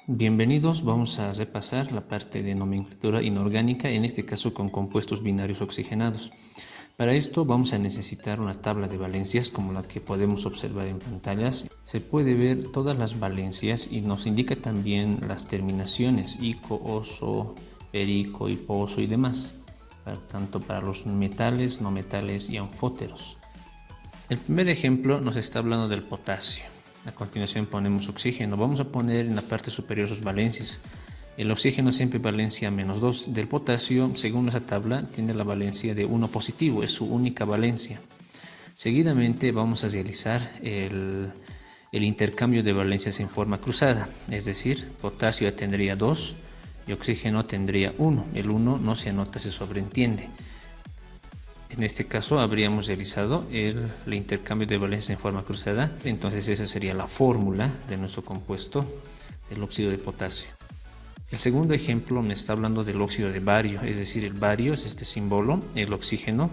Bienvenidos, vamos a repasar la parte de nomenclatura inorgánica, en este caso con compuestos binarios oxigenados. Para esto vamos a necesitar una tabla de valencias como la que podemos observar en pantallas. Se puede ver todas las valencias y nos indica también las terminaciones ico, oso, perico, hiposo y demás, tanto para los metales, no metales y anfóteros. El primer ejemplo nos está hablando del potasio. A continuación ponemos oxígeno. Vamos a poner en la parte superior sus valencias. El oxígeno siempre valencia -2. Del potasio, según esa tabla, tiene la valencia de 1 positivo. Es su única valencia. Seguidamente vamos a realizar el intercambio de valencias en forma cruzada. Es decir, potasio tendría 2 y oxígeno tendría 1. El 1 no se anota, se sobreentiende. En este caso habríamos realizado el intercambio de valencia en forma cruzada, entonces esa sería la fórmula de nuestro compuesto del óxido de potasio. El segundo ejemplo me está hablando del óxido de bario, es decir, el bario es este símbolo, el oxígeno,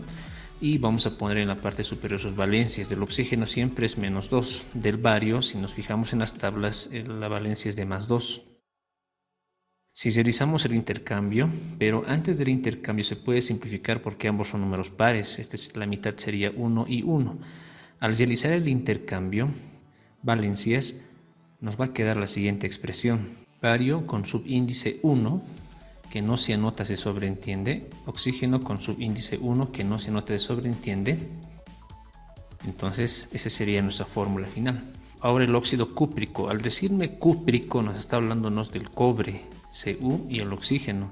y vamos a poner en la parte superior sus valencias. Del oxígeno siempre es -2, del bario, si nos fijamos en las tablas, la valencia es de +2. Si realizamos el intercambio, pero antes del intercambio se puede simplificar porque ambos son números pares, la mitad sería 1 y 1. Al realizar el intercambio, valencias, nos va a quedar la siguiente expresión. Bario con subíndice 1, que no se anota, se sobreentiende. Oxígeno con subíndice 1, que no se anota, se sobreentiende. Entonces, esa sería nuestra fórmula final. Ahora el óxido cúprico. Al decirme cúprico nos está hablándonos del cobre, Cu, y el oxígeno.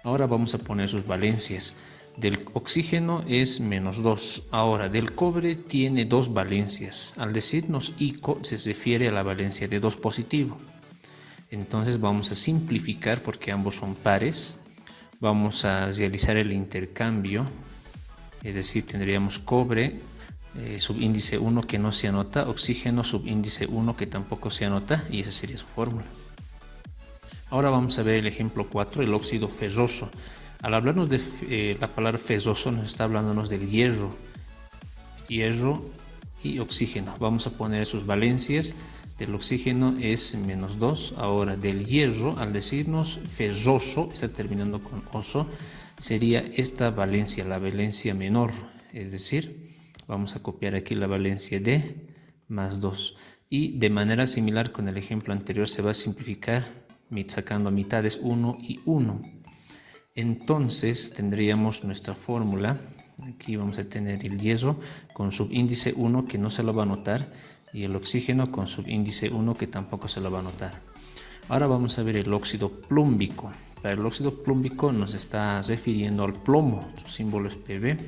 Ahora vamos a poner sus valencias. Del oxígeno es -2. Ahora del cobre tiene 2 valencias. Al decirnos ico se refiere a la valencia de 2 positivo. Entonces vamos a simplificar porque ambos son pares. Vamos a realizar el intercambio. Es decir, tendríamos cobre subíndice 1 que no se anota, oxígeno subíndice 1 que tampoco se anota, y esa sería su fórmula. Ahora vamos a ver el ejemplo 4, el óxido ferroso. Al hablarnos de la palabra ferroso nos está hablándonos del hierro y oxígeno. Vamos a poner sus valencias. Del oxígeno es -2. Ahora del hierro, al decirnos ferroso, está terminando con oso, sería esta valencia, la valencia menor, es decir, vamos a copiar aquí la valencia de +2. Y de manera similar con el ejemplo anterior se va a simplificar sacando mitades 1 y 1. Entonces tendríamos nuestra fórmula. Aquí vamos a tener el hierro con subíndice 1 que no se lo va a anotar y el oxígeno con subíndice 1 que tampoco se lo va a anotar. Ahora vamos a ver el óxido plúmbico. Para el óxido plúmbico nos está refiriendo al plomo, su símbolo es Pb,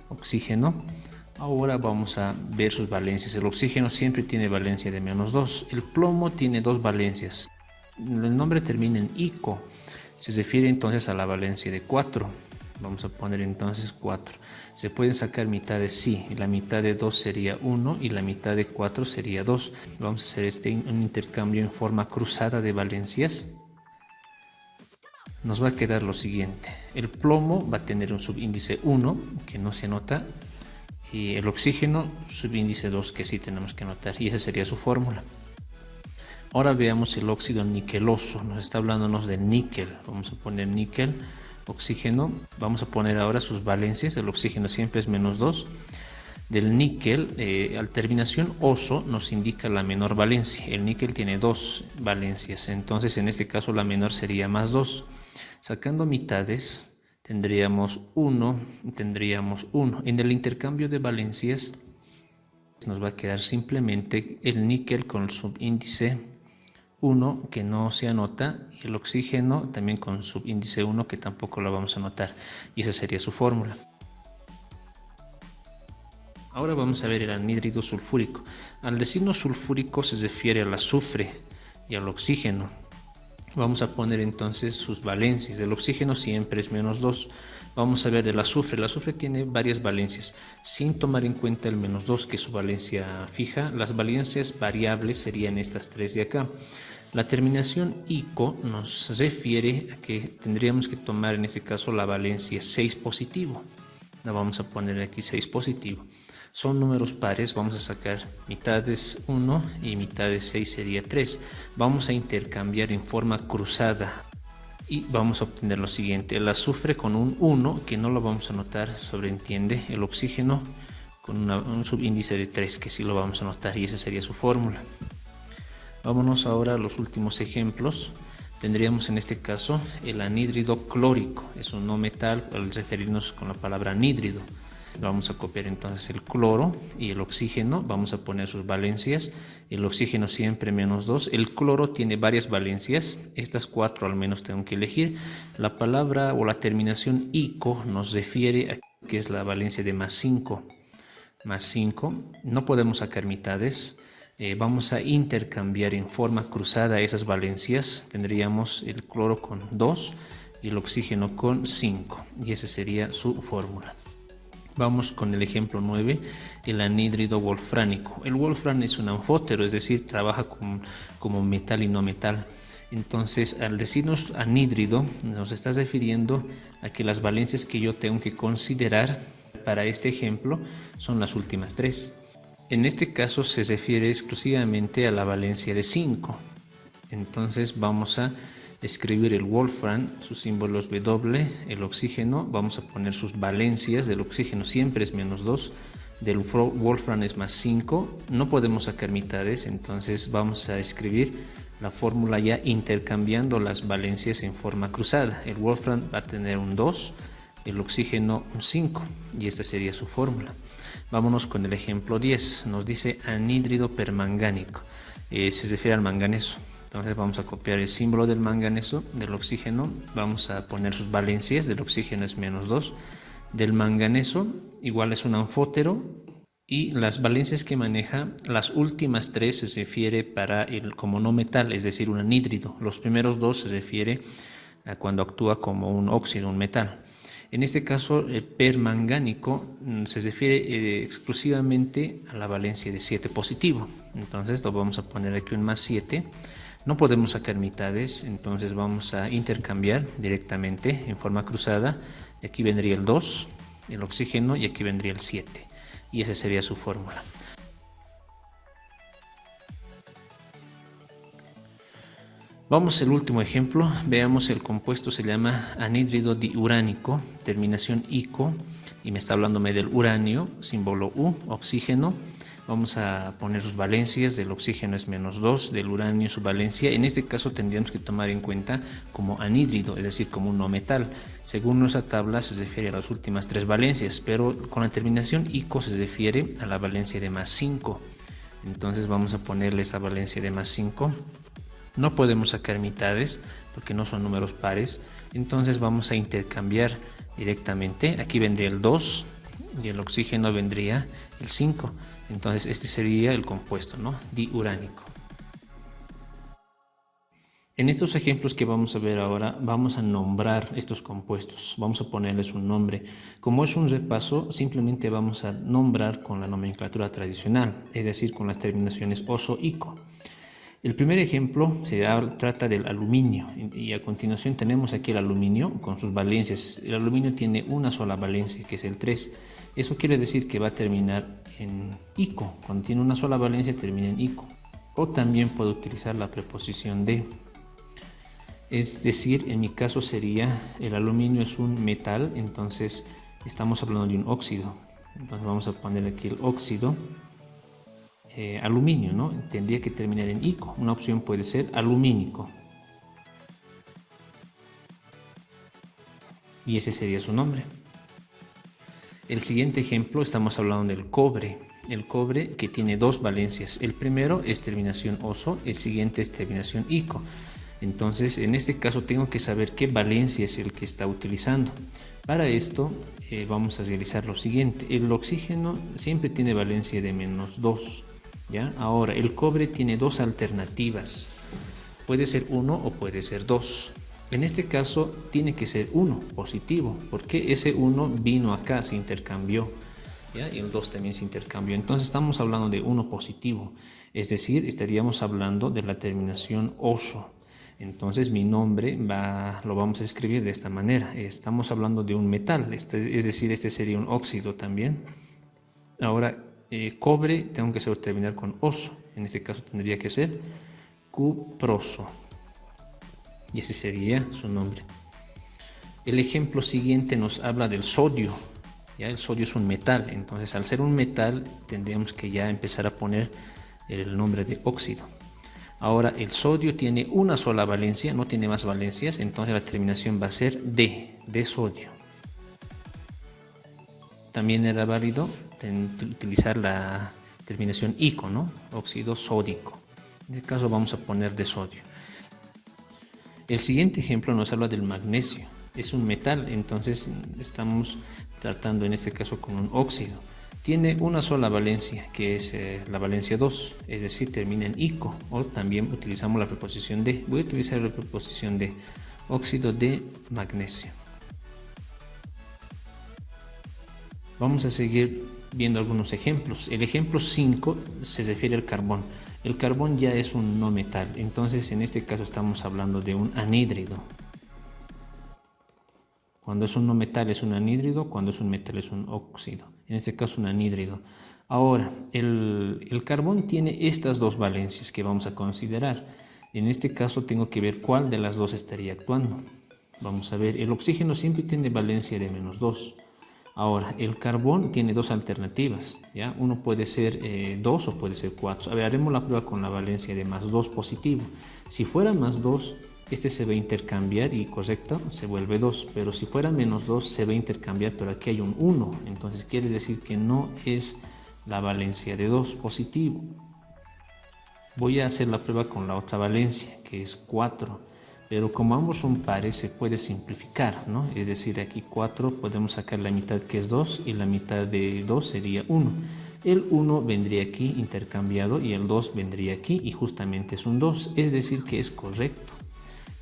oxígeno. Ahora vamos a ver sus valencias. El oxígeno siempre tiene valencia de -2. El plomo tiene 2 valencias. El nombre termina en ico. Se refiere entonces a la valencia de 4. Vamos a poner entonces 4. ¿Se pueden sacar mitades? Sí. La mitad de 2 sería 1 y la mitad de 4 sería 2. Vamos a hacer un intercambio en forma cruzada de valencias. Nos va a quedar lo siguiente. El plomo va a tener un subíndice 1 que no se anota. Y el oxígeno subíndice 2 que sí tenemos que anotar, y esa sería su fórmula. Ahora veamos el óxido niqueloso. Nos está hablándonos de níquel. Vamos a poner níquel, oxígeno. Vamos a poner ahora sus valencias. El oxígeno siempre es -2. Del níquel, al terminación oso nos indica la menor valencia. El níquel tiene 2 valencias, entonces en este caso la menor sería +2. Sacando mitades tendríamos 1, tendríamos 1. En el intercambio de valencias nos va a quedar simplemente el níquel con el subíndice 1 que no se anota y el oxígeno también con subíndice 1 que tampoco lo vamos a anotar, y esa sería su fórmula. Ahora vamos a ver el anhídrido sulfúrico. Al decirnos sulfúrico se refiere al azufre y al oxígeno. Vamos a poner entonces sus valencias. Del oxígeno siempre es -2. Vamos a ver del azufre. El azufre tiene varias valencias, sin tomar en cuenta el -2 que es su valencia fija. Las valencias variables serían estas 3 de acá. La terminación ico nos refiere a que tendríamos que tomar en este caso la valencia 6 positivo. La vamos a poner aquí 6 positivo. Son números pares, vamos a sacar mitades 1 y mitades 6 sería 3. Vamos a intercambiar en forma cruzada y vamos a obtener lo siguiente: el azufre con un 1, que no lo vamos a notar, sobreentiende, el oxígeno con un subíndice de 3, que sí lo vamos a notar, y esa sería su fórmula. Vámonos ahora a los últimos ejemplos. Tendríamos en este caso el anhídrido clórico, es un no metal al referirnos con la palabra anhídrido. Vamos a copiar entonces el cloro y el oxígeno, vamos a poner sus valencias, el oxígeno siempre -2, el cloro tiene varias valencias, estas 4 al menos tengo que elegir. La palabra o la terminación ico nos refiere a que es la valencia de +5, no podemos sacar mitades. Vamos a intercambiar en forma cruzada esas valencias. Tendríamos el cloro con 2 y el oxígeno con 5, y esa sería su fórmula. Vamos con el ejemplo 9, el anhídrido wolfránico. El wolfram es un anfótero, es decir, trabaja como metal y no metal. Entonces, al decirnos anhídrido, nos está refiriendo a que las valencias que yo tengo que considerar para este ejemplo son las últimas 3. En este caso se refiere exclusivamente a la valencia de 5. Entonces vamos a escribir el wolfram, sus símbolos W, el oxígeno, vamos a poner sus valencias. Del oxígeno siempre es -2, del wolfram es +5, no podemos sacar mitades, entonces vamos a escribir la fórmula ya intercambiando las valencias en forma cruzada. El wolfram va a tener un 2, el oxígeno un 5, y esta sería su fórmula. Vámonos con el ejemplo 10, nos dice anhídrido permangánico, se refiere al manganeso. Entonces vamos a copiar el símbolo del manganeso, del oxígeno, vamos a poner sus valencias, del oxígeno es -2, del manganeso igual es un anfótero, y las valencias que maneja, las últimas 3 se refiere para el como no metal, es decir, un anhídrido. Los primeros 2 se refiere a cuando actúa como un óxido, un metal. En este caso, el permangánico se refiere exclusivamente a la valencia de 7 positivo. Entonces lo vamos a poner aquí un +7. No podemos sacar mitades, entonces vamos a intercambiar directamente en forma cruzada. Aquí vendría el 2, el oxígeno, y aquí vendría el 7. Y esa sería su fórmula. Vamos al último ejemplo. Veamos, el compuesto se llama anhídrido diuránico, terminación ico, y me está hablándome del uranio, símbolo U, oxígeno. Vamos a poner sus valencias, del oxígeno es -2, del uranio su valencia. En este caso tendríamos que tomar en cuenta como anhídrido, es decir, como un no metal. Según nuestra tabla se refiere a las últimas 3 valencias, pero con la terminación ico se refiere a la valencia de +5. Entonces vamos a ponerle esa valencia de +5. No podemos sacar mitades porque no son números pares, entonces vamos a intercambiar directamente. Aquí vendría el 2 y el oxígeno vendría el 5. Entonces este sería el compuesto, ¿no?, diuránico. En estos ejemplos que vamos a ver ahora, vamos a nombrar estos compuestos, vamos a ponerles un nombre. Como es un repaso, simplemente vamos a nombrar con la nomenclatura tradicional, es decir, con las terminaciones oso-ico. El primer ejemplo trata del aluminio, y a continuación tenemos aquí el aluminio con sus valencias. El aluminio tiene una sola valencia, que es el 3. Eso quiere decir que va a terminar en ico. Cuando tiene una sola valencia termina en ico. O también puedo utilizar la preposición de. Es decir, en mi caso sería, el aluminio es un metal, entonces estamos hablando de un óxido. Entonces vamos a poner aquí el óxido. Aluminio, ¿no? Tendría que terminar en ico. Una opción puede ser alumínico. Y ese sería su nombre. El siguiente ejemplo, estamos hablando del cobre. El cobre, que tiene 2 valencias. El primero es terminación oso, el siguiente es terminación ico. Entonces, en este caso tengo que saber qué valencia es el que está utilizando. Para esto vamos a realizar lo siguiente. El oxígeno siempre tiene valencia de -2. ¿Ya? Ahora, el cobre tiene 2 alternativas. Puede ser 1 o puede ser 2. En este caso tiene que ser 1 positivo, porque ese 1 vino acá, se intercambió, ¿ya? Y el 2 también se intercambió. Entonces estamos hablando de 1 positivo, es decir, estaríamos hablando de la terminación oso. Entonces mi nombre lo vamos a escribir de esta manera. Estamos hablando de un metal, es decir, este sería un óxido también. Ahora, cobre tengo que saber terminar con oso. En este caso tendría que ser cuproso. Y ese sería su nombre. El ejemplo siguiente nos habla del sodio. Ya el sodio es un metal, entonces al ser un metal tendríamos que ya empezar a poner el nombre de óxido. Ahora el sodio tiene una sola valencia, no tiene más valencias, entonces la terminación va a ser de sodio. También era válido utilizar la terminación ico, ¿no? Óxido sódico. En este caso vamos a poner de sodio. El siguiente ejemplo nos habla del magnesio. Es un metal, entonces estamos tratando en este caso con un óxido. Tiene una sola valencia, que es la valencia 2, es decir, termina en ico, o también utilizamos la preposición de. Voy a utilizar la preposición de óxido de magnesio. Vamos a seguir viendo algunos ejemplos. El ejemplo 5 se refiere al carbón. El carbón ya es un no metal, entonces en este caso estamos hablando de un anhídrido. Cuando es un no metal es un anhídrido, cuando es un metal es un óxido. En este caso un anhídrido. Ahora, el carbón tiene estas dos valencias que vamos a considerar. En este caso tengo que ver cuál de las dos estaría actuando. Vamos a ver, el oxígeno siempre tiene valencia de -2. Ahora, el carbón tiene dos alternativas, ¿ya? Uno puede ser 2 o puede ser 4. A ver, haremos la prueba con la valencia de +2 positivo. Si fuera +2, este se va a intercambiar y correcto, se vuelve 2. Pero si fuera -2, se va a intercambiar, pero aquí hay un 1. Entonces quiere decir que no es la valencia de 2 positivo. Voy a hacer la prueba con la otra valencia, que es 4. Pero como ambos son pares, se puede simplificar, ¿no? Es decir, aquí 4 podemos sacar la mitad, que es 2, y la mitad de 2 sería 1. El 1 vendría aquí intercambiado y el 2 vendría aquí y justamente es un 2. Es decir, que es correcto.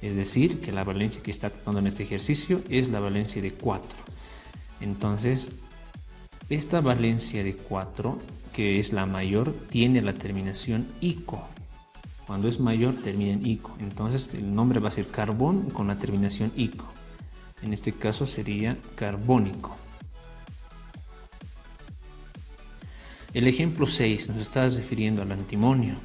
Es decir, que la valencia que está actuando en este ejercicio es la valencia de 4. Entonces, esta valencia de 4, que es la mayor, tiene la terminación ico. Cuando es mayor termina en ico, entonces el nombre va a ser carbón con la terminación ico. En este caso sería carbónico. El ejemplo 6 nos está refiriendo al antimonio.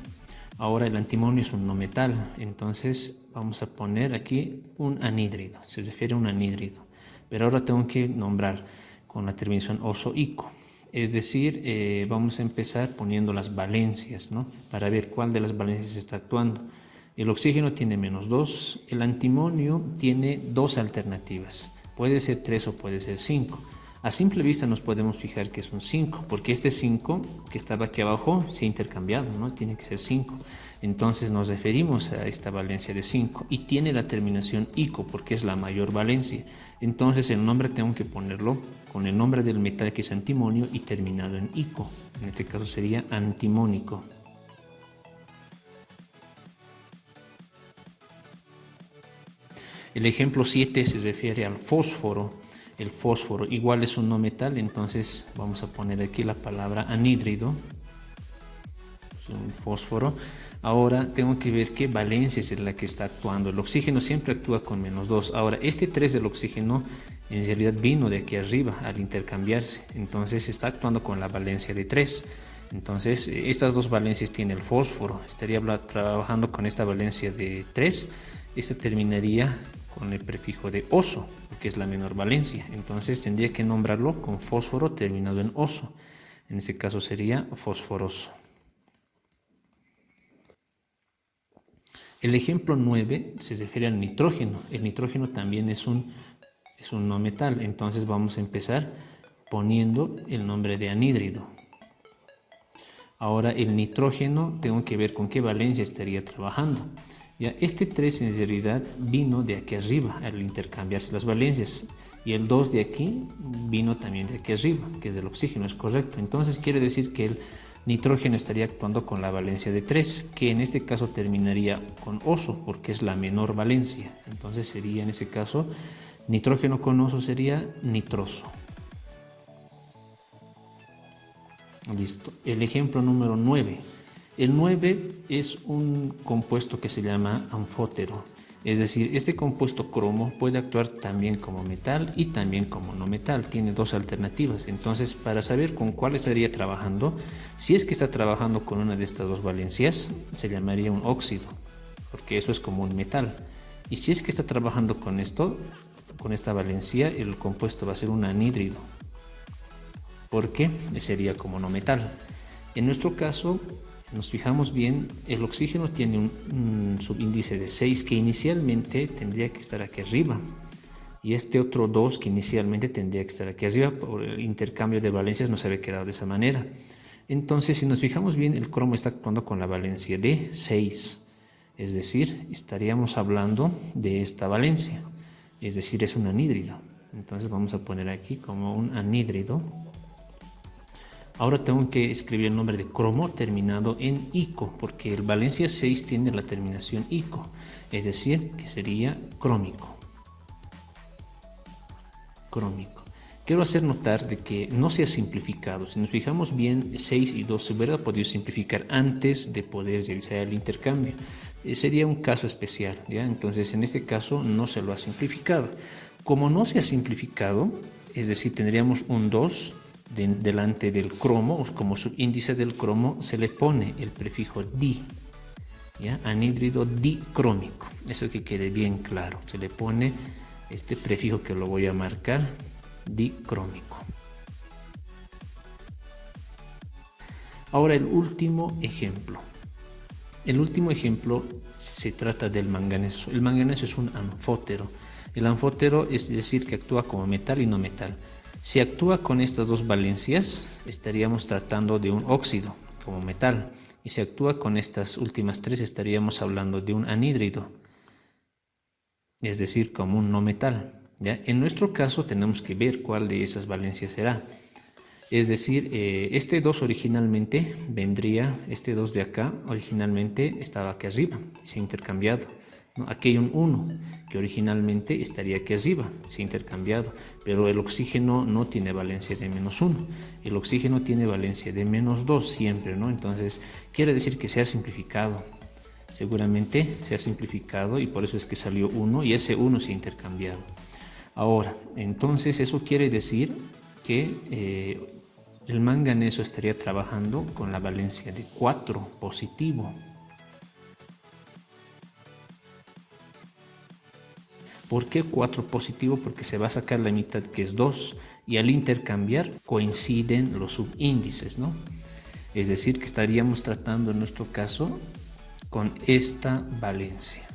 Ahora el antimonio es un no metal, entonces vamos a poner aquí un anhídrido, se refiere a un anhídrido. Pero ahora tengo que nombrar con la terminación oso-ico. Es decir, vamos a empezar poniendo las valencias, ¿no? Para ver cuál de las valencias está actuando. El oxígeno tiene -2, el antimonio tiene dos alternativas. Puede ser 3 o puede ser 5. A simple vista nos podemos fijar que es un 5, porque este 5 que estaba aquí abajo se ha intercambiado, ¿no? Tiene que ser 5. Entonces nos referimos a esta valencia de 5 y tiene la terminación ico porque es la mayor valencia. Entonces el nombre tengo que ponerlo con el nombre del metal que es antimonio y terminado en ico. En este caso sería antimónico. El ejemplo 7 se refiere al fósforo. El fósforo igual es un no metal, entonces vamos a poner aquí la palabra anhídrido. Es un fósforo. Ahora tengo que ver qué valencia es la que está actuando. El oxígeno siempre actúa con -2. Ahora este 3 del oxígeno en realidad vino de aquí arriba al intercambiarse. Entonces está actuando con la valencia de 3. Entonces estas dos valencias tiene el fósforo. Estaría trabajando con esta valencia de 3. Esta terminaría con el prefijo de oso, porque es la menor valencia. Entonces tendría que nombrarlo con fósforo terminado en oso. En este caso sería fosforoso. El ejemplo 9 se refiere al nitrógeno. El nitrógeno también es un no metal. Entonces vamos a empezar poniendo el nombre de anhídrido. Ahora el nitrógeno tengo que ver con qué valencia estaría trabajando. Ya, este 3 en realidad vino de aquí arriba al intercambiarse las valencias y el 2 de aquí vino también de aquí arriba, que es del oxígeno, es correcto. Entonces quiere decir que el nitrógeno estaría actuando con la valencia de 3, que en este caso terminaría con oso porque es la menor valencia. Entonces sería en ese caso nitrógeno con oso sería nitroso. Listo. El ejemplo número 9. El 9 es un compuesto que se llama anfótero. Es decir, este compuesto cromo puede actuar también como metal y también como no metal. Tiene dos alternativas. Entonces, para saber con cuál estaría trabajando, si es que está trabajando con una de estas dos valencias, se llamaría un óxido, porque eso es como un metal. Y si es que está trabajando con esto, con esta valencia, el compuesto va a ser un anhídrido, porque sería como no metal. En nuestro caso, nos fijamos bien, el oxígeno tiene un subíndice de 6 que inicialmente tendría que estar aquí arriba, y este otro 2 que inicialmente tendría que estar aquí arriba. Por el intercambio de valencias nos había quedado de esa manera. Entonces, si nos fijamos bien, el cromo está actuando con la valencia de 6, es decir, estaríamos hablando de esta valencia, es decir, es un anhídrido. Entonces vamos a poner aquí como un anhídrido. Ahora tengo que escribir el nombre de cromo terminado en ico, porque el valencia 6 tiene la terminación ico, es decir, que sería crómico. Crómico. Quiero hacer notar de que no se ha simplificado. Si nos fijamos bien, 6 y 2 se hubiera podido simplificar antes de poder realizar el intercambio. Sería un caso especial, ¿ya? Entonces, en este caso no se lo ha simplificado. Como no se ha simplificado, es decir, tendríamos un 2 delante del cromo, como subíndice del cromo se le pone el prefijo di, ¿ya? Anhídrido dicrómico. Eso que quede bien claro. Se le pone este prefijo que lo voy a marcar, dicrómico. Ahora el último ejemplo. El último ejemplo se trata del manganeso. El manganeso es un anfótero. El anfótero es decir que actúa como metal y no metal. Si actúa con estas dos valencias, estaríamos tratando de un óxido como metal. Y si actúa con estas últimas tres, estaríamos hablando de un anhídrido, es decir, como un no metal, ¿ya? En nuestro caso tenemos que ver cuál de esas valencias será. Es decir, este 2 originalmente vendría, este 2 de acá originalmente estaba aquí arriba, se ha intercambiado, ¿no? Aquí hay un 1 que originalmente estaría aquí arriba, se ha intercambiado, pero el oxígeno no tiene valencia de -1, el oxígeno tiene valencia de -2 siempre, ¿no? Entonces quiere decir que se ha simplificado. Seguramente se ha simplificado y por eso es que salió 1 y ese 1 se ha intercambiado. Ahora, entonces eso quiere decir que el manganeso estaría trabajando con la valencia de 4 positivo. ¿Por qué 4 positivo? Porque se va a sacar la mitad que es 2 y al intercambiar coinciden los subíndices, ¿no? Es decir, que estaríamos tratando en nuestro caso con esta valencia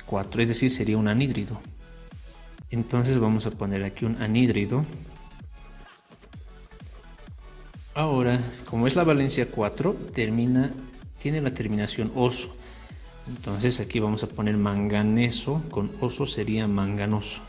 4, es decir, sería un anhídrido. Entonces vamos a poner aquí un anhídrido. Ahora, como es la valencia 4, tiene la terminación oso. Entonces aquí vamos a poner manganeso, con oso sería manganoso.